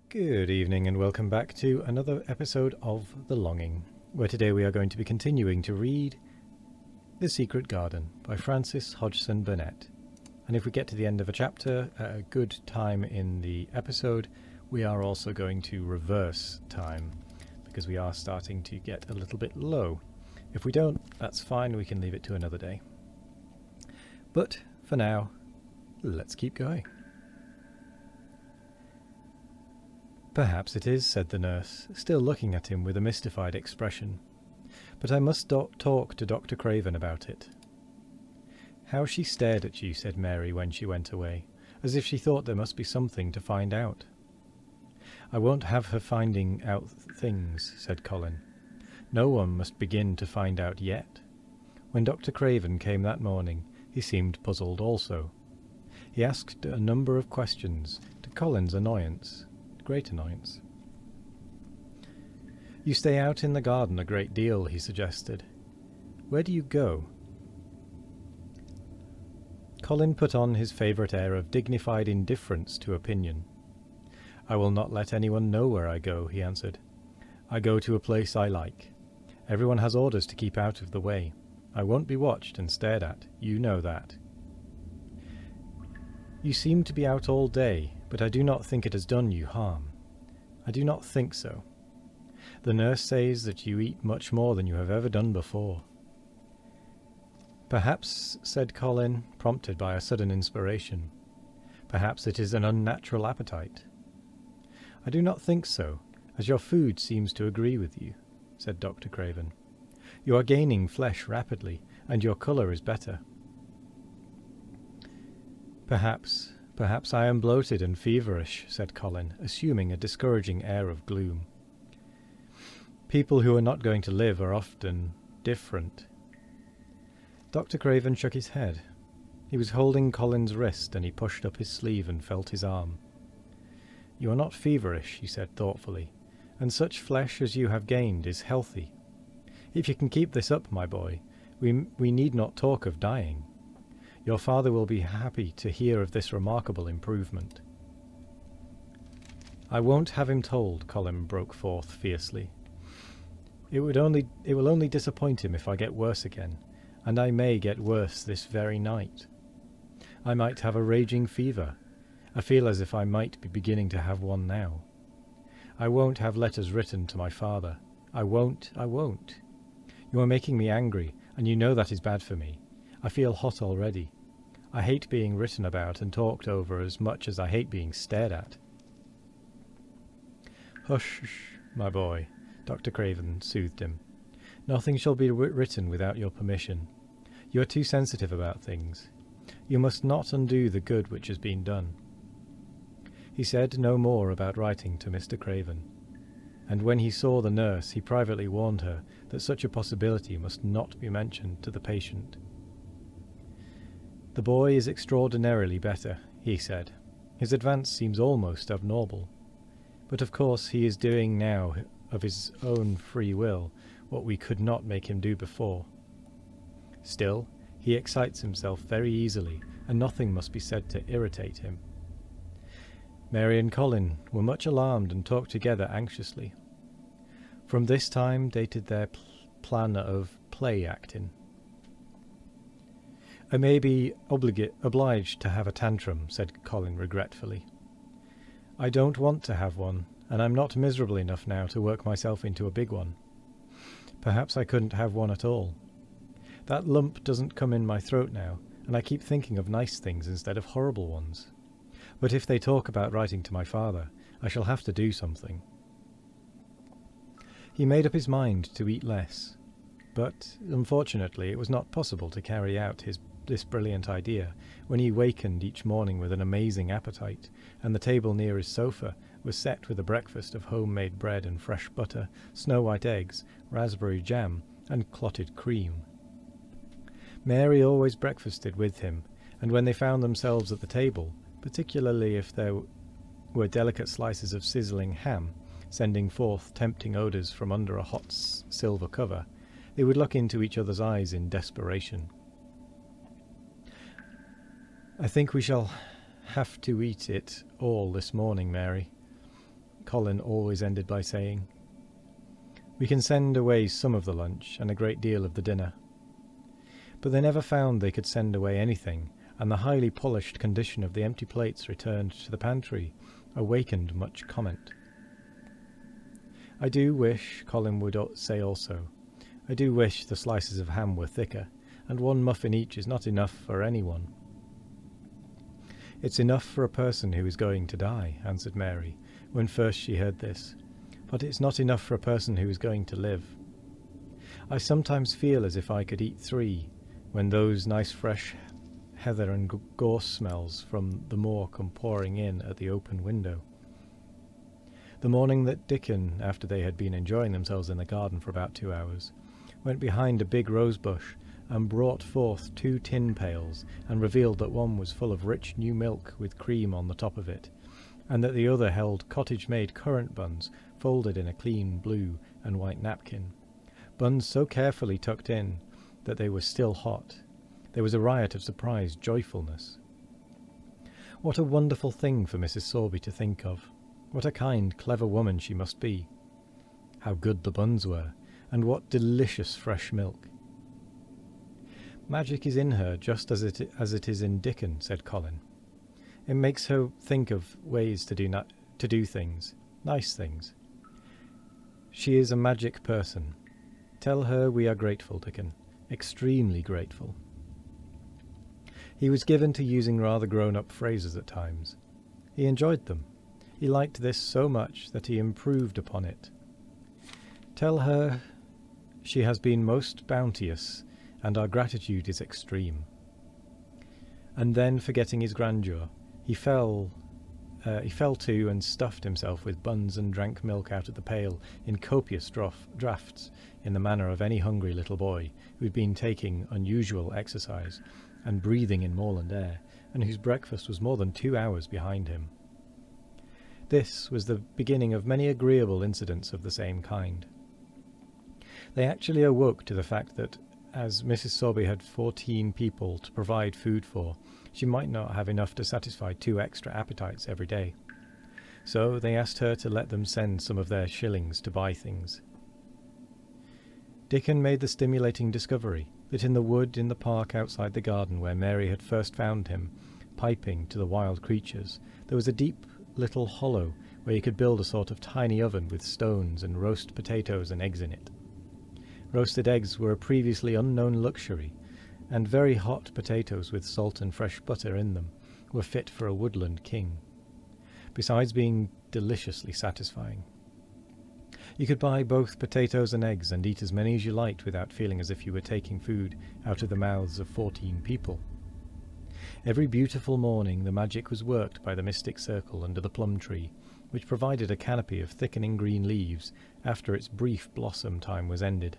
Good evening and welcome back to another episode of The Longing, where today we are going to be continuing to read The Secret Garden by Frances Hodgson Burnett. And if we get to the end of a chapter at a good time in the episode, we are also going to reverse time, because we are starting to get a little bit low. If we don't, that's fine, we can leave it to another day. But for now, let's keep going. Perhaps it is, said the nurse, still looking at him with a mystified expression. But I must talk to Dr. Craven about it. How she stared at you, said Mary when she went away, as if she thought there must be something to find out. I won't have her finding out things, said Colin. No one must begin to find out yet. When Dr. Craven came that morning, he seemed puzzled also. He asked a number of questions, to Colin's annoyance. Great annoyance. You stay out in the garden a great deal, he suggested. Where do you go? Colin put on his favourite air of dignified indifference to opinion. I will not let anyone know where I go, he answered. I go to a place I like. Everyone has orders to keep out of the way. I won't be watched and stared at. You know that. You seem to be out all day, but I do not think it has done you harm. I do not think so. The nurse says that you eat much more than you have ever done before. Perhaps, said Colin, prompted by a sudden inspiration. Perhaps it is an unnatural appetite. I do not think so, as your food seems to agree with you, said Dr. Craven. You are gaining flesh rapidly, and your colour is better. Perhaps I am bloated and feverish, said Colin, assuming a discouraging air of gloom. People who are not going to live are often different. Dr. Craven shook his head. He was holding Colin's wrist, and he pushed up his sleeve and felt his arm. You are not feverish, he said thoughtfully, and such flesh as you have gained is healthy. If you can keep this up, my boy, we need not talk of dying. Your father will be happy to hear of this remarkable improvement. I won't have him told, Colin broke forth fiercely. It will only disappoint him if I get worse again, and I may get worse this very night. I might have a raging fever. I feel as if I might be beginning to have one now. I won't have letters written to my father. I won't. You are making me angry, and you know that is bad for me. I feel hot already. I hate being written about and talked over as much as I hate being stared at. Hush, my boy, Dr. Craven soothed him. Nothing shall be written without your permission. You are too sensitive about things. You must not undo the good which has been done. He said no more about writing to Mr. Craven, and when he saw the nurse he privately warned her that such a possibility must not be mentioned to the patient. The boy is extraordinarily better, he said. His advance seems almost abnormal. But of course he is doing now, of his own free will, what we could not make him do before. Still, he excites himself very easily, and nothing must be said to irritate him. Mary and Colin were much alarmed and talked together anxiously. From this time dated their plan of play acting. I may be obliged to have a tantrum, said Colin regretfully. I don't want to have one, and I'm not miserable enough now to work myself into a big one. Perhaps I couldn't have one at all. That lump doesn't come in my throat now, and I keep thinking of nice things instead of horrible ones. But if they talk about writing to my father, I shall have to do something. He made up his mind to eat less, but unfortunately it was not possible to carry out this brilliant idea when he wakened each morning with an amazing appetite, and the table near his sofa was set with a breakfast of homemade bread and fresh butter, snow-white eggs, raspberry jam, and clotted cream. Mary always breakfasted with him, and when they found themselves at the table, particularly if there were delicate slices of sizzling ham, sending forth tempting odours from under a hot silver cover, they would look into each other's eyes in desperation. I think we shall have to eat it all this morning, Mary. Colin always ended by saying. We can send away some of the lunch and a great deal of the dinner. But they never found they could send away anything, and the highly polished condition of the empty plates returned to the pantry awakened much comment. I do wish, Colin would say also, I do wish the slices of ham were thicker, and one muffin each is not enough for anyone. It's enough for a person who is going to die, answered Mary, when first she heard this, but it's not enough for a person who is going to live. I sometimes feel as if I could eat 3, when those nice fresh heather and gorse smells from the moor come pouring in at the open window. The morning that Dickon, after they had been enjoying themselves in the garden for about 2 hours, went behind a big rose bush and brought forth 2 tin pails and revealed that one was full of rich new milk with cream on the top of it, and that the other held cottage-made currant buns folded in a clean blue and white napkin, buns so carefully tucked in that they were still hot. There was a riot of surprised joyfulness. What a wonderful thing for Mrs. Sorby to think of. What a kind, clever woman she must be. How good the buns were, and what delicious fresh milk. Magic is in her just as it is in Dickon, said Colin. It makes her think of ways to do things, nice things. She is a magic person. Tell her we are grateful, Dickon, extremely grateful. He was given to using rather grown-up phrases at times. He enjoyed them. He liked this so much that he improved upon it. Tell her she has been most bounteous, and our gratitude is extreme. And then, forgetting his grandeur, he fell to and stuffed himself with buns and drank milk out of the pail in copious draughts, in the manner of any hungry little boy who had been taking unusual exercise and breathing in moorland air, and whose breakfast was more than 2 hours behind him. This was the beginning of many agreeable incidents of the same kind. They actually awoke to the fact that, as Mrs. Sorby had 14 people to provide food for, she might not have enough to satisfy 2 extra appetites every day. So they asked her to let them send some of their shillings to buy things. Dickon made the stimulating discovery that in the wood in the park outside the garden where Mary had first found him, piping to the wild creatures, there was a deep little hollow where he could build a sort of tiny oven with stones and roast potatoes and eggs in it. Roasted eggs were a previously unknown luxury, and very hot potatoes with salt and fresh butter in them were fit for a woodland king, besides being deliciously satisfying. You could buy both potatoes and eggs and eat as many as you liked without feeling as if you were taking food out of the mouths of 14 people. Every beautiful morning the magic was worked by the mystic circle under the plum tree, which provided a canopy of thickening green leaves after its brief blossom time was ended.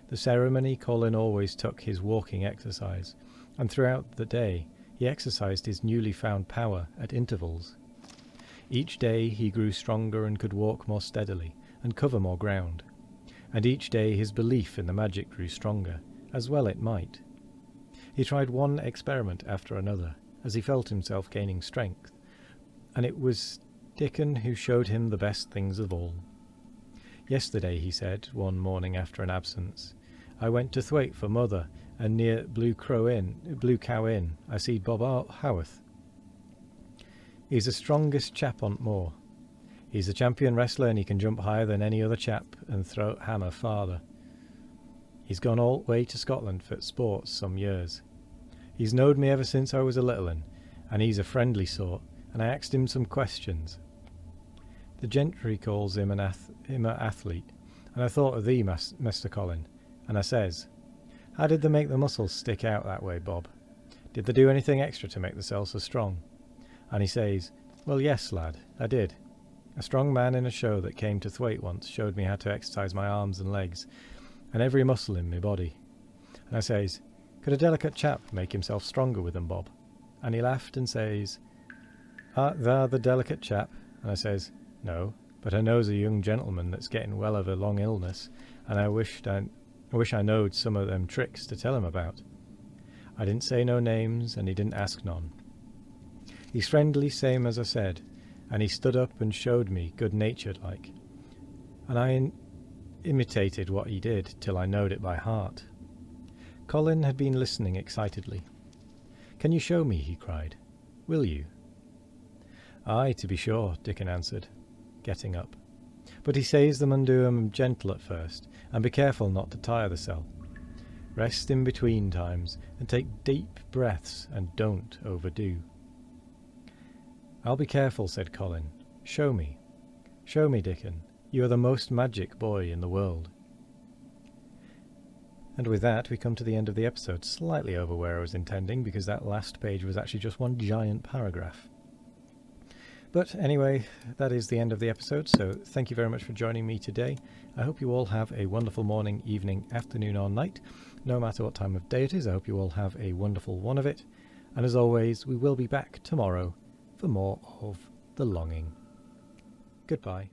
The ceremony Colin always took his walking exercise, and throughout the day he exercised his newly found power at intervals. Each day he grew stronger and could walk more steadily and cover more ground, and each day his belief in the magic grew stronger, as well it might. He tried one experiment after another, as he felt himself gaining strength, and it was Dickon who showed him the best things of all. Yesterday, he said, one morning after an absence, I went to Thwaite for mother, and near Blue Cow Inn, I seed Bob Howarth. He's the strongest chap on moor. He's a champion wrestler, and he can jump higher than any other chap and throw hammer farther. He's gone all the way to Scotland for sports some years. He's knowed me ever since I was a little un, and he's a friendly sort, and I asked him some questions. The gentry calls him a athlete, and I thought of thee, Mr. Colin, and I says, how did they make the muscles stick out that way, Bob? Did they do anything extra to make the cells so strong? And he says, well, yes, lad, I did. A strong man in a show that came to Thwaite once showed me how to exercise my arms and legs, and every muscle in my body. And I says, could a delicate chap make himself stronger with them, Bob? And he laughed and says, art thou the delicate chap? And I says, no, but I knows a young gentleman that's getting well of a long illness, and I wish I knowed some of them tricks to tell him about. I didn't say no names, and he didn't ask none. He's friendly, same as I said, and he stood up and showed me, good-natured like, and I imitated what he did till I knowed it by heart. Colin had been listening excitedly. "Can you show me?" he cried. "Will you?" "Aye, to be sure," Dickon answered, getting up. "But he says the mun do 'em gentle at first, and be careful not to tire the cell. Rest in between times, and take deep breaths, and don't overdo." "I'll be careful," said Colin. "Show me. Show me, Dickon. You are the most magic boy in the world." And with that, we come to the end of the episode, slightly over where I was intending, because that last page was actually just one giant paragraph. But anyway, that is the end of the episode, so thank you very much for joining me today. I hope you all have a wonderful morning, evening, afternoon or night. No matter what time of day it is, I hope you all have a wonderful one of it. And as always, we will be back tomorrow for more of The Longing. Goodbye.